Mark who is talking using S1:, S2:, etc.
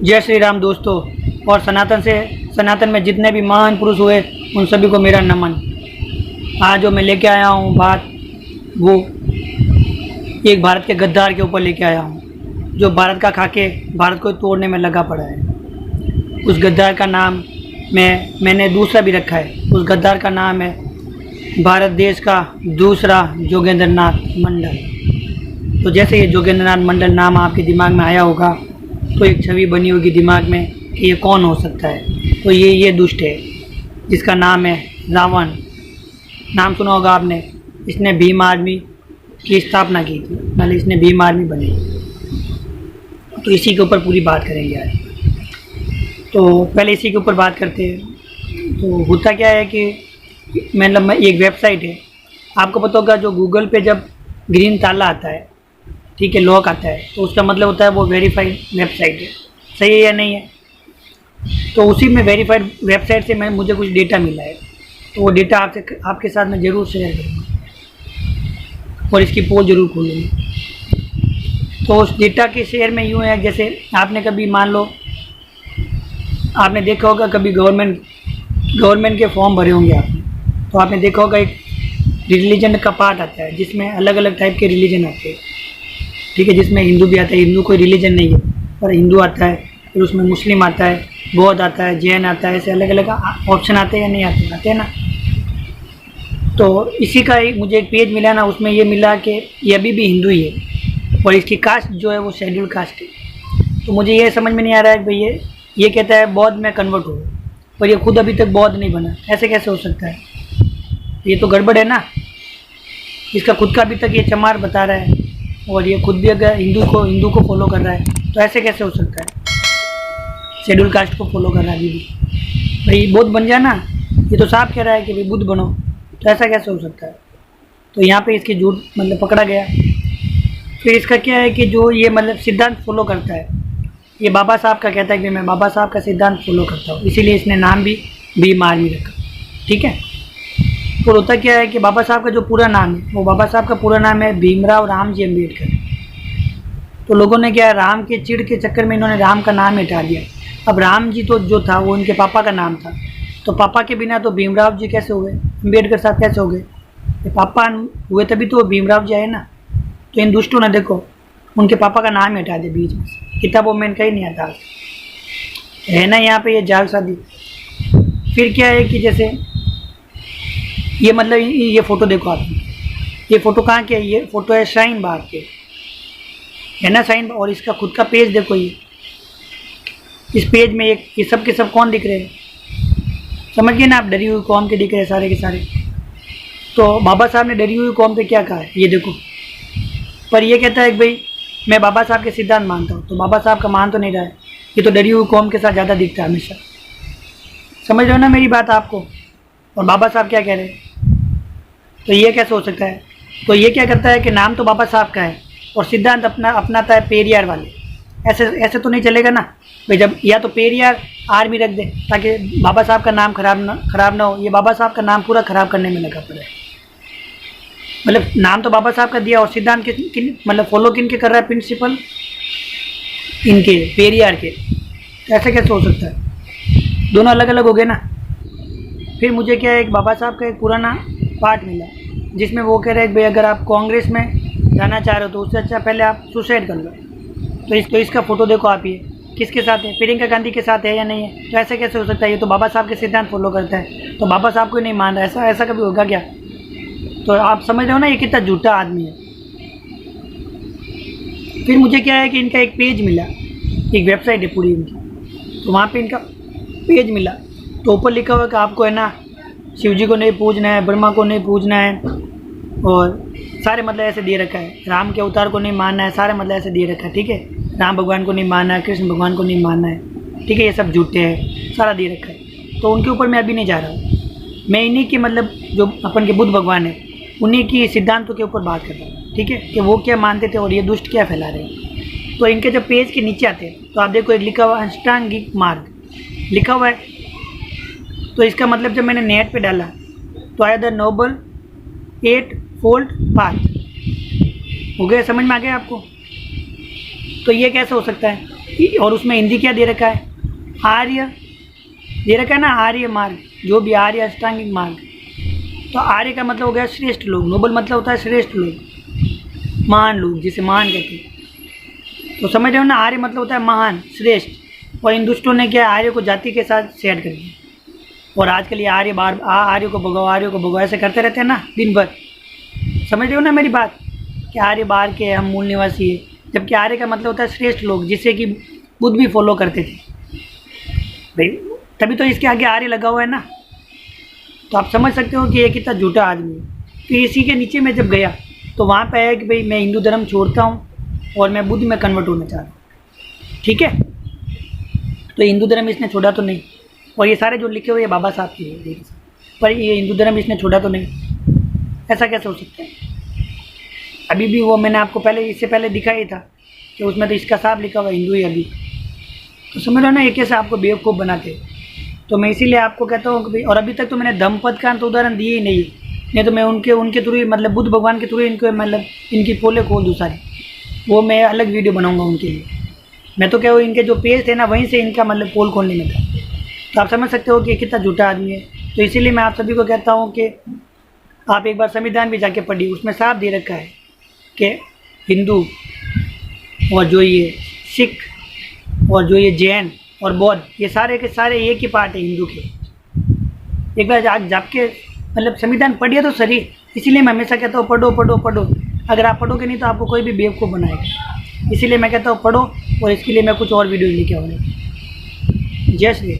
S1: जय श्री राम दोस्तों। और सनातन में जितने भी महान पुरुष हुए उन सभी को मेरा नमन। आज जो मैं लेके आया हूँ बात, वो एक भारत के गद्दार के ऊपर लेके आया हूँ, जो भारत का खाके भारत को तोड़ने में लगा पड़ा है। उस गद्दार का नाम मैंने दूसरा भी रखा है। उस गद्दार का नाम है भारत देश का दूसरा जोगेंद्रनाथ मंडल। तो जैसे ये जोगेंद्रनाथ मंडल नाम आपके दिमाग में आया होगा तो एक छवि बनी होगी दिमाग में कि ये कौन हो सकता है। तो ये दुष्ट है जिसका नाम है रावण। नाम सुना होगा आपने। इसने भीम आर्मी की स्थापना की थी, मतलब इसने भीम आर्मी बनी। तो इसी के ऊपर पूरी बात करेंगे आज। तो पहले इसी के ऊपर बात करते हैं। तो होता क्या है कि मतलब एक वेबसाइट है, आपको पता होगा, जो गूगल पे जब ग्रीन ताला आता है, ठीक है, लॉक आता है, तो उसका मतलब होता है वो वेरीफाइड वेबसाइट है। सही है या नहीं है? तो उसी में वेरीफाइड वेबसाइट से मुझे कुछ डेटा मिला है, तो वो डेटा आपके साथ मैं ज़रूर शेयर करूँगा और इसकी पोल ज़रूर खोलूँगा। तो उस डेटा के शेयर में यूँ है, जैसे आपने कभी मान लो आपने देखा होगा कभी गवर्नमेंट के फॉर्म भरे होंगे आपने, तो आपने देखा होगा एक रिलीजन का पार्ट आता है जिसमें अलग अलग टाइप के रिलीजन आते हैं, ठीक है, जिसमें हिंदू भी आता है। हिंदू कोई रिलीजन नहीं है पर हिंदू आता है, फिर उसमें मुस्लिम आता है, बौद्ध आता है, जैन आता है, ऐसे अलग अलग ऑप्शन आते हैं या नहीं आते हैं ना। तो इसी का मुझे एक पेज मिला ना, उसमें ये मिला कि ये अभी भी हिंदू ही है और इसकी कास्ट जो है वो शेड्यूल कास्ट है। तो मुझे ये समझ में नहीं आ रहा है कि भाई ये कहता है बौद्ध में कन्वर्ट हो, पर ये खुद अभी तक बौद्ध नहीं बना। ऐसे कैसे हो सकता है? ये तो गड़बड़ है ना। इसका खुद का अभी तक ये चमार बता रहा है और ये खुद भी अगर हिंदू को फॉलो कर रहा है, तो ऐसे कैसे हो सकता है? शेड्यूल कास्ट को फॉलो कर रहा है अभी भी। भाई बौद्ध बन जाना, ये तो साफ कह रहा है कि भाई बुद्ध बनो, तो ऐसा कैसे हो सकता है? तो यहाँ पे इसकी झूठ मतलब पकड़ा गया। फिर इसका क्या है कि जो ये मतलब सिद्धांत फॉलो करता है, ये बाबा साहब का कहता है कि मैं बाबा साहब का सिद्धांत फॉलो करता हूँ, इसीलिए इसने नाम भी भीम आर्मी रखा, ठीक है। तो होता क्या है कि बाबा साहब का जो पूरा नाम है, वो बाबा साहब का पूरा नाम है भीमराव रामजी अम्बेडकर। तो लोगों ने क्या, राम के चिढ़ के चक्कर में इन्होंने राम का नाम हटा दिया। अब राम जी तो जो था वो इनके पापा का नाम था, तो पापा के बिना तो भीमराव जी कैसे हुए, अम्बेडकर साहब कैसे हो गए? ये पापा हुए तभी तो भीमराव जी आए ना। तो इन दुष्टों ने देखो उनके पापा का नाम हटा दिया बीच में से, किताबों में इनका ही नहीं आता है ना। यहाँ पे ये जाल शादी। फिर क्या है कि जैसे ये मतलब ये फ़ोटो देखो आप, ये फ़ोटो कहाँ के है? ये फ़ोटो है शाहीन बाग के, है ना, शाहीन। और इसका खुद का पेज देखो, ये इस पेज में ये सब के सब कौन दिख रहे हैं? समझ गए ना आप? डरी हुई कौम के दिख रहे हैं सारे के सारे। तो बाबा साहब ने डरी हुई कौम पे क्या कहा है ये देखो। पर ये कहता है कि भाई मैं बाबा साहब के सिद्धांत मानता हूँ, तो बाबा साहब का मान तो नहीं रहा है, ये तो डरी हुई कौम के साथ ज़्यादा दिखता है हमेशा। समझ रहे हो ना मेरी बात आपको? और बाबा साहब क्या कह रहे हैं? तो ये कैसे हो सकता है? तो ये क्या करता है कि नाम तो बाबा साहब का है और सिद्धांत अपनाता है पेरियार वाले। ऐसे तो नहीं चलेगा ना भाई। जब या तो पेरियार आर्मी रख दे ताकि बाबा साहब का नाम खराब ना हो। ये बाबा साहब का नाम पूरा ख़राब करने में लगा पड़ा है। मतलब नाम तो बाबा साहब का दिया और सिद्धांत किन मतलब फॉलो किन के कर रहा है? प्रिंसिपल इनके पेरियार के। ऐसे कैसे हो सकता है? दोनों अलग अलग हो गए ना। फिर मुझे क्या है, एक बाबा साहब का एक पुराना पार्ट मिला जिसमें वो कह रहे हैं कि भाई अगर आप कांग्रेस में जाना चाह रहे हो तो उससे अच्छा पहले आप सुसाइड कर लो। तो इसका फ़ोटो देखो आप, ये किसके साथ है? प्रियंका गांधी के साथ है या नहीं है? तो ऐसे कैसे हो सकता है? ये तो बाबा साहब के सिद्धांत फॉलो करता है, तो बाबा साहब को नहीं मान रहा। ऐसा कभी होगा क्या? तो आप समझ रहे हो ना ये कितना झूठा आदमी है। फिर मुझे क्या है कि इनका एक पेज मिला, एक वेबसाइट है पूरी इनकी, तो वहाँ पे इनका पेज मिला। तो ऊपर लिखा हुआ कि आपको है ना शिव जी को नहीं पूजना है, ब्रह्मा को नहीं पूजना है, और सारे मतलब ऐसे दे रखा है। राम के अवतार को नहीं मानना है, सारे मतलब ऐसे दे रखा है, ठीक है। राम भगवान को नहीं मानना है, कृष्ण भगवान को नहीं मानना है, ठीक है, ये सब झूठे हैं, सारा दे रखा है। तो उनके ऊपर मैं अभी नहीं जा रहा हूँ। मैं इन्हीं की मतलब जो अपन के बुद्ध भगवान है उन्हीं की सिद्धांतों के ऊपर बात कर रहा हूँ, ठीक है, कि वो क्या मानते थे और ये दुष्ट क्या फैला रहे हैं। तो इनके जब पेज के नीचे आते हैं तो आप देखो एक लिखा हुआ अष्टांगिक मार्ग लिखा हुआ है। तो इसका मतलब जब मैंने नेट पे डाला तो आया द नोबल 8 फोल्ड पाथ। हो गया? समझ में आ गया आपको? तो ये कैसे हो सकता है? और उसमें हिंदी क्या दे रखा है, आर्य दे रखा है ना, आर्य मार्ग, जो भी आर्य अष्टांगिक मार्ग। तो आर्य का मतलब हो गया श्रेष्ठ लोग, नोबल मतलब होता है श्रेष्ठ लोग, महान लोग, जिसे महान कहते हैं। तो समझ रहे हो ना, आर्य मतलब होता है महान, श्रेष्ठ। और इन दुष्टों ने क्या, आर्य को जाति के साथ सेट कर दिया। और आजकल ये आर्य बार आर्य को भगाओ, आर्य को भगाओ, ऐसे करते रहते हैं ना दिन भर। समझ रहे हो ना मेरी बात, कि आर्य बाहर के, हम मूल निवासी है। जबकि आर्य का मतलब होता है श्रेष्ठ लोग, जिसे कि बुद्ध भी फॉलो करते थे भाई, तभी तो इसके आगे आर्य लगा हुआ है ना। तो आप समझ सकते हो कि ये कितना झूठा आदमी है। तो इसी के नीचे मैं जब गया तो वहाँ पे है कि भाई मैं हिंदू धर्म छोड़ता हूँ और मैं बुद्ध में कन्वर्ट होना चाह रहा हूँ। ठीक है, तो हिंदू धर्म इसने छोड़ा तो नहीं। और ये सारे जो लिखे हुए ये बाबा साहब की है, पर ये हिंदू धर्म इसने छोड़ा तो नहीं, ऐसा कैसे हो सकता है। अभी भी वो मैंने आपको पहले, इससे पहले दिखाया ही था कि उसमें तो इसका साफ लिखा हुआ हिंदू ही अभी। तो समझ लो ना, ये कैसे आपको बेवकूफ़ बनाते। तो मैं इसीलिए आपको कहता हूँ कि भाई, और अभी तक तो मैंने धम्मपद का तो उदाहरण दिए ही नहीं तो मैं उनके थ्रू ही, मतलब बुद्ध भगवान के थ्रू इनको, मतलब इनकी पोले खोल दूँ सारी। वो मैं अलग वीडियो बनाऊँगा उनके लिए। मैं तो क्या वो इनके जो पेज थे ना, वहीं से इनका मतलब पोल खोलने में था। तो आप समझ सकते हो कि कितना झूठा आदमी है। तो इसीलिए मैं आप सभी को कहता हूँ कि आप एक बार संविधान भी जाके पढ़िए, उसमें साफ दे रखा है कि हिंदू और जो ये सिख और जो ये जैन और बौद्ध, ये सारे के सारे एक ही पार्ट है हिंदू के। एक बार आज जाके मतलब संविधान पढ़िए तो सही। इसीलिए मैं हमेशा कहता हूँ पढ़ो पढ़ो पढ़ो। अगर आप पढ़ोगे नहीं तो आपको कोई भी बेवकूफ़ बनाएगा। इसीलिए मैं कहता हूँ पढ़ो, और इसके लिए मैं कुछ और वीडियो लेके आऊँगा। जय श्री।